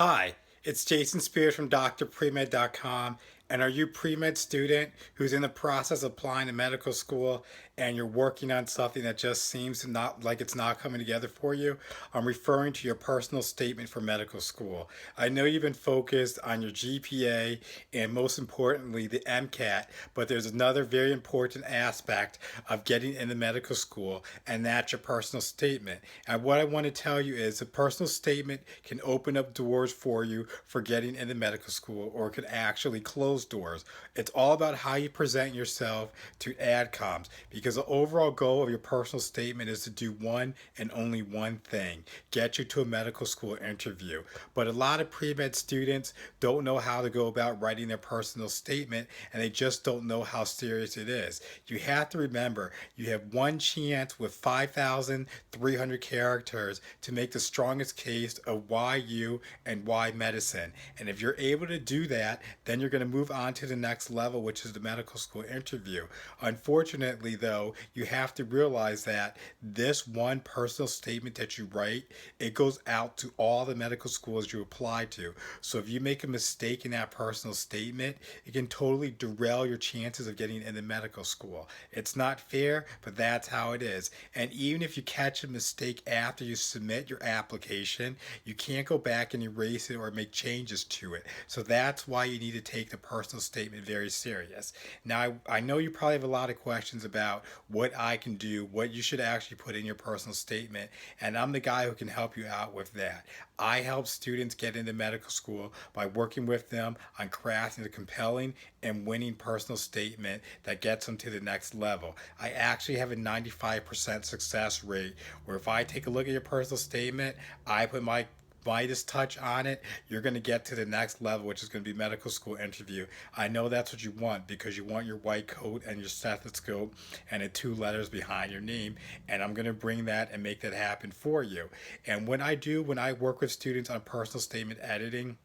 Hi, it's Jason Spears from drpremed.com. And are you a pre-med student who's in the process of applying to medical school and you're working on something that just seems to not like it's not coming together for you? I'm referring to your personal statement for medical school. I know you've been focused on your GPA and most importantly the MCAT, but there's another very important aspect of getting into medical school, and that's your personal statement. And what I want to tell you is a personal statement can open up doors for you for getting into medical school, or it could actually close doors. It's all about how you present yourself to adcoms, because the overall goal of your personal statement is to do one and only one thing: get you to a medical school interview. But a lot of pre-med students don't know how to go about writing their personal statement, and they just don't know how serious it is. You have to remember you have one chance with 5,300 characters to make the strongest case of why you and why medicine. And if you're able to do that, then you're going to move on to the next level, which is the medical school interview. Unfortunately, though, you have to realize that this one personal statement that you write, it goes out to all the medical schools you apply to. So if you make a mistake in that personal statement, it can totally derail your chances of getting into medical school. It's not fair, but that's how it is. And even if you catch a mistake after you submit your application, you can't go back and erase it or make changes to it. So that's why you need to take the personal statement very serious. Now, I know you probably have a lot of questions about what I can do, what you should actually put in your personal statement, and I'm the guy who can help you out with that. I help students get into medical school by working with them on crafting a compelling and winning personal statement that gets them to the next level. I actually have a 95% success rate where if I take a look at your personal statement, I put my Midas touch on it, you're going to get to the next level, which is going to be medical school interview. I know that's what you want because you want your white coat and your stethoscope and the two letters behind your name. And I'm going to bring that and make that happen for you. And when I work with students on personal statement editing,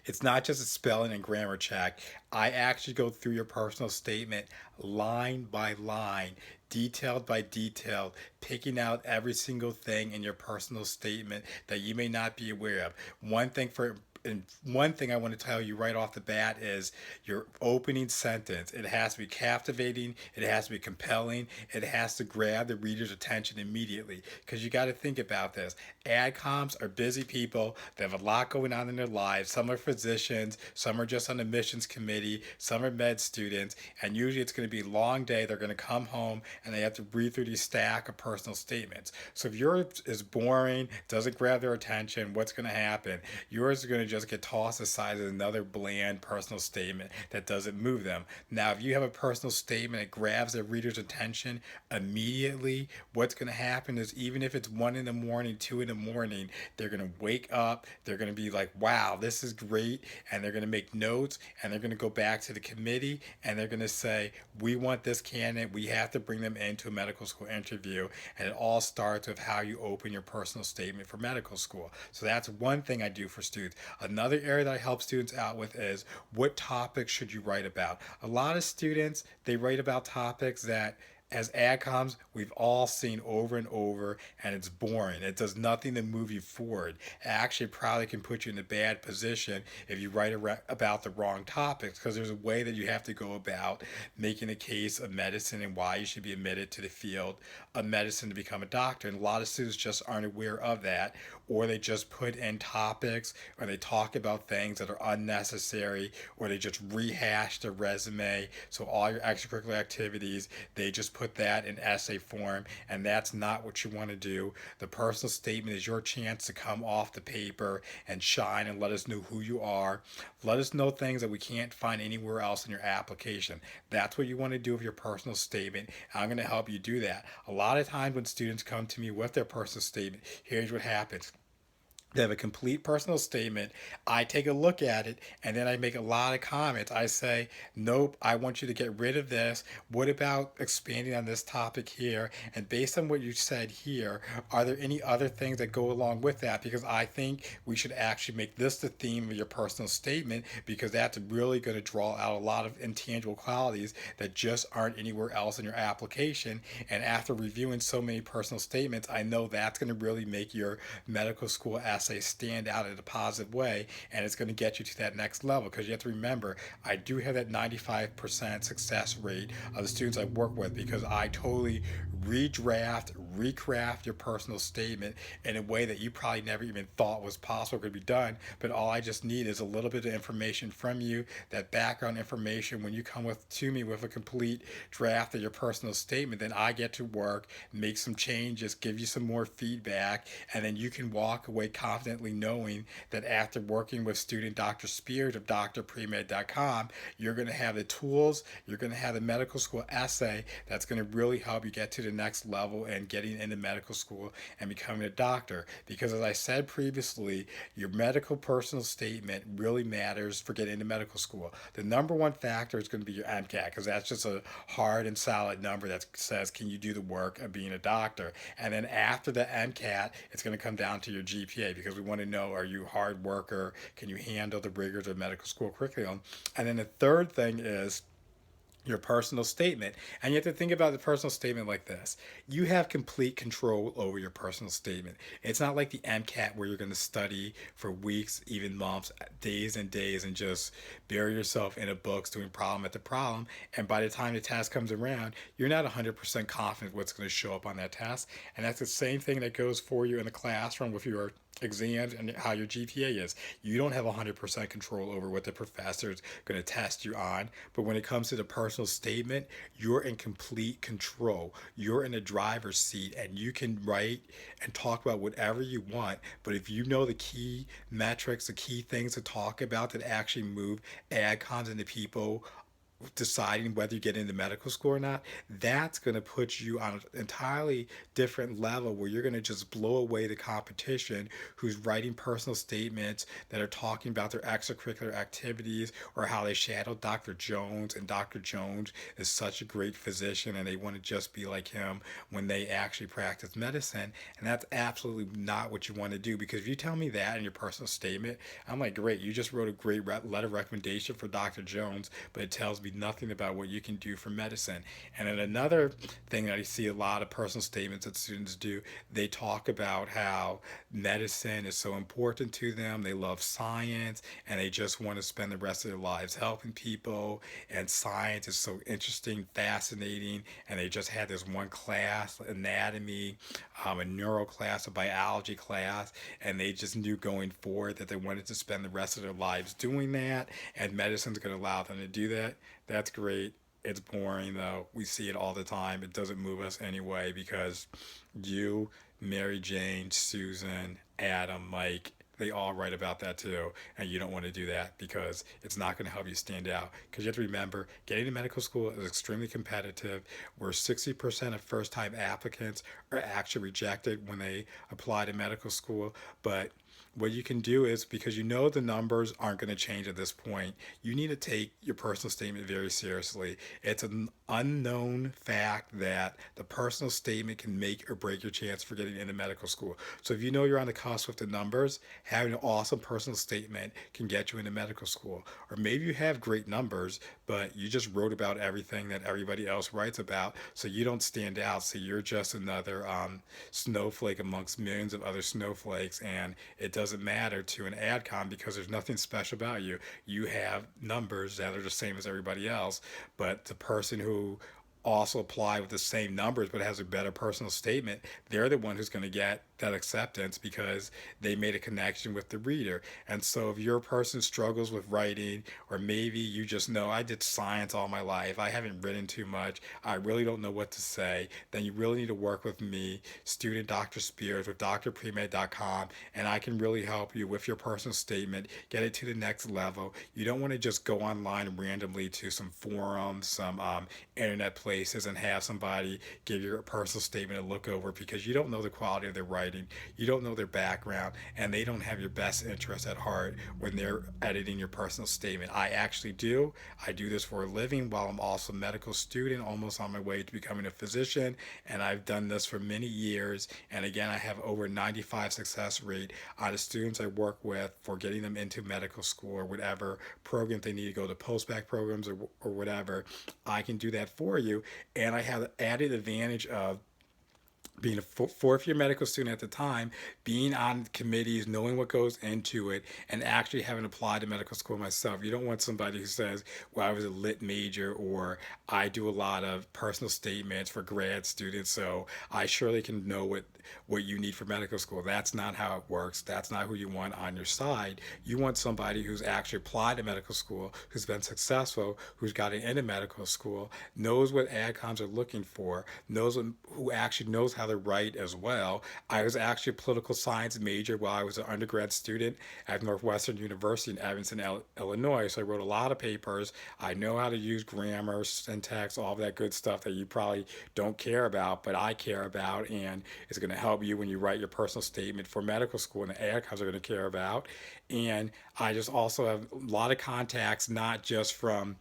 it's not just a spelling and grammar check. I actually go through your personal statement line by line, detailed by detail, picking out every single thing in your personal statement that you may not be aware of. One thing I want to tell you right off the bat is your opening sentence. It has to be captivating, it has to be compelling, it has to grab the reader's attention immediately. Because you got to think about this. Adcoms are busy people, they have a lot going on in their lives. Some are physicians, some are just on the admissions committee, some are med students, and usually it's going to be a long day. They're going to come home and they have to read through these stack of personal statements. So if yours is boring, doesn't grab their attention, what's going to happen? Yours is going to just get tossed aside as another bland personal statement that doesn't move them. Now, if you have a personal statement that grabs the reader's attention immediately, what's going to happen is even if it's 1 in the morning, 2 in the morning, they're going to wake up, they're going to be like, wow, this is great. And they're going to make notes and they're going to go back to the committee and they're going to say, we want this candidate, we have to bring them into a medical school interview. And it all starts with how you open your personal statement for medical school. So that's one thing I do for students. Another area that I help students out with is what topics should you write about? A lot of students, they write about topics that as adcoms we've all seen over and over, and it's boring. It does nothing to move you forward. It actually probably can put you in a bad position if you write about the wrong topics, because there's a way that you have to go about making a case of medicine and why you should be admitted to the field of medicine to become a doctor. And a lot of students just aren't aware of that, or they just put in topics, or they talk about things that are unnecessary, or they just rehash the resume. So all your extracurricular activities, they just put that in essay form, and that's not what you want to do. The personal statement is your chance to come off the paper and shine and let us know who you are. Let us know things that we can't find anywhere else in your application. That's what you want to do with your personal statement. I'm going to help you do that. A lot of times when students come to me with their personal statement, here's what happens. They have a complete personal statement. I take a look at it and then I make a lot of comments. I say, nope, I want you to get rid of this. What about expanding on this topic here? And based on what you said here, are there any other things that go along with that? Because I think we should actually make this the theme of your personal statement, because that's really going to draw out a lot of intangible qualities that just aren't anywhere else in your application. And after reviewing so many personal statements, I know that's going to really make your medical school essay stand out in a positive way, and it's going to get you to that next level. Because you have to remember, I do have that 95% success rate of the students I work with, because I totally redraft, recraft your personal statement in a way that you probably never even thought was possible could be done. But all I just need is a little bit of information from you, that background information. When you come with to me with a complete draft of your personal statement, then I get to work, make some changes, give you some more feedback, and then you can walk away confidently knowing that after working with student Dr. Spears of drpremed.com, you're going to have the tools, you're going to have the medical school essay that's going to really help you get to the next level and getting into medical school and becoming a doctor. Because as I said previously, your medical personal statement really matters for getting into medical school. The number one factor is going to be your MCAT, because that's just a hard and solid number that says, can you do the work of being a doctor? And then after the MCAT, it's going to come down to your GPA, because we want to know, are you a hard worker? Can you handle the rigors of medical school curriculum? And then the third thing is your personal statement. And you have to think about the personal statement like this: you have complete control over your personal statement. It's not like the MCAT where you're going to study for weeks, even months, days and days, and just bury yourself in a books doing problem after problem. And by the time the test comes around, you're not 100% confident what's going to show up on that test. And that's the same thing that goes for you in the classroom with your exams and how your GPA is. You don't have 100% control over what the professor is going to test you on. But when it comes to the personal statement, you're in complete control. You're in the driver's seat, and you can write and talk about whatever you want. But if you know the key metrics, the key things to talk about that actually move AdComs into people deciding whether you get into medical school or not, that's going to put you on an entirely different level where you're going to just blow away the competition who's writing personal statements that are talking about their extracurricular activities or how they shadow Dr. Jones, and Dr. Jones is such a great physician and they want to just be like him when they actually practice medicine. And that's absolutely not what you want to do, because if you tell me that in your personal statement, I'm like, great, you just wrote a great letter of recommendation for Dr. Jones, but it tells me nothing about what you can do for medicine. And then another thing that I see a lot of personal statements that students do, they talk about how medicine is so important to them. They love science and they just want to spend the rest of their lives helping people. And science is so interesting, fascinating. And they just had this one class, anatomy, a neuro class, a biology class, and they just knew going forward that they wanted to spend the rest of their lives doing that. And medicine's going to allow them to do that. That's great. It's boring though. We see it all the time. It doesn't move us anyway, because you, Mary Jane, Susan, Adam, Mike, they all write about that too. And you don't want to do that because it's not going to help you stand out. Because you have to remember, getting to medical school is extremely competitive, where 60% of first time applicants are actually rejected when they apply to medical school. But what you can do is, because you know the numbers aren't going to change at this point, you need to take your personal statement very seriously. It's an unknown fact that the personal statement can make or break your chance for getting into medical school. So if you know you're on the cusp with the numbers, having an awesome personal statement can get you into medical school. Or maybe you have great numbers, but you just wrote about everything that everybody else writes about, so you don't stand out. So you're just another snowflake amongst millions of other snowflakes, and it doesn't matter to an AdCom because there's nothing special about you. You have numbers that are the same as everybody else, but the person who also apply with the same numbers but has a better personal statement, they're the one who's going to get that acceptance because they made a connection with the reader. And so if your person struggles with writing, or maybe you just know, I did science all my life, I haven't written too much, I really don't know what to say, then you really need to work with me, student Dr. Spears with drpremed.com, and I can really help you with your personal statement, get it to the next level. You don't want to just go online randomly to some forums, some internet places, and have somebody give your personal statement a look over, because you don't know the quality of their writing, you don't know their background, and they don't have your best interest at heart when they're editing your personal statement. I actually do. I do this for a living while I'm also a medical student, almost on my way to becoming a physician, and I've done this for many years. And again, I have over 95 success rate on the students I work with for getting them into medical school or whatever program they need to go to, post-bac programs or whatever. I can do that for you, and I have the added advantage of being a fourth year medical student at the time, being on committees, knowing what goes into it, and actually having applied to medical school myself. You don't want somebody who says, well, I was a lit major, or I do a lot of personal statements for grad students, so I surely can know what you need for medical school. That's not how it works. That's not who you want on your side. You want somebody who's actually applied to medical school, who's been successful, who's gotten into medical school, knows what adcoms are looking for, who actually knows how to write as well. I was actually a political science major while I was an undergrad student at Northwestern University in Evanston, Illinois. So I wrote a lot of papers. I know how to use grammar, syntax, all of that good stuff that you probably don't care about, but I care about, and it's going to help you when you write your personal statement for medical school, and the adcoms are going to care about. And I just also have a lot of contacts, not just from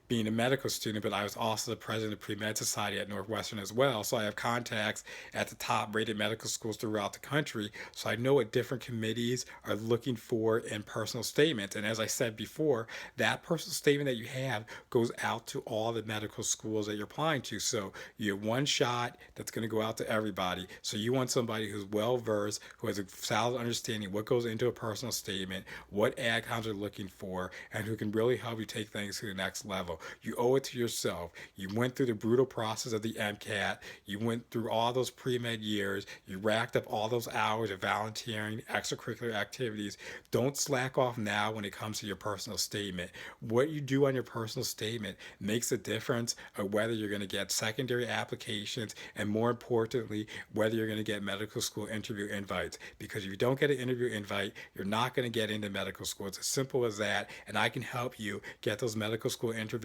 being a medical student, but I was also the president of Pre-Med Society at Northwestern as well. So I have contacts at the top rated medical schools throughout the country. So I know what different committees are looking for in personal statements. And as I said before, that personal statement that you have goes out to all the medical schools that you're applying to. So you have one shot that's going to go out to everybody. So you want somebody who's well versed, who has a solid understanding what goes into a personal statement, what adcoms are looking for, and who can really help you take things to the next level. You owe it to yourself. You went through the brutal process of the MCAT. You went through all those pre-med years. You racked up all those hours of volunteering, extracurricular activities. Don't slack off now when it comes to your personal statement. What you do on your personal statement makes a difference of whether you're going to get secondary applications, and more importantly, whether you're going to get medical school interview invites. Because if you don't get an interview invite, you're not going to get into medical school. It's as simple as that. And I can help you get those medical school interview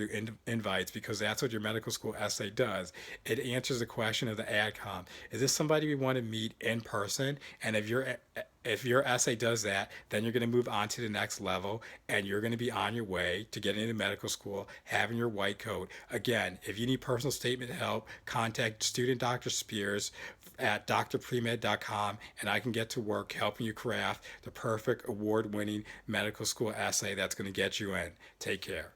invites, because that's what your medical school essay does. It answers the question of the AdCom. Is this somebody we want to meet in person? And if your essay does that, then you're going to move on to the next level, and you're going to be on your way to getting into medical school, having your white coat. Again, if you need personal statement help, contact student Dr. Spears at drpremed.com, and I can get to work helping you craft the perfect award-winning medical school essay that's going to get you in. Take care.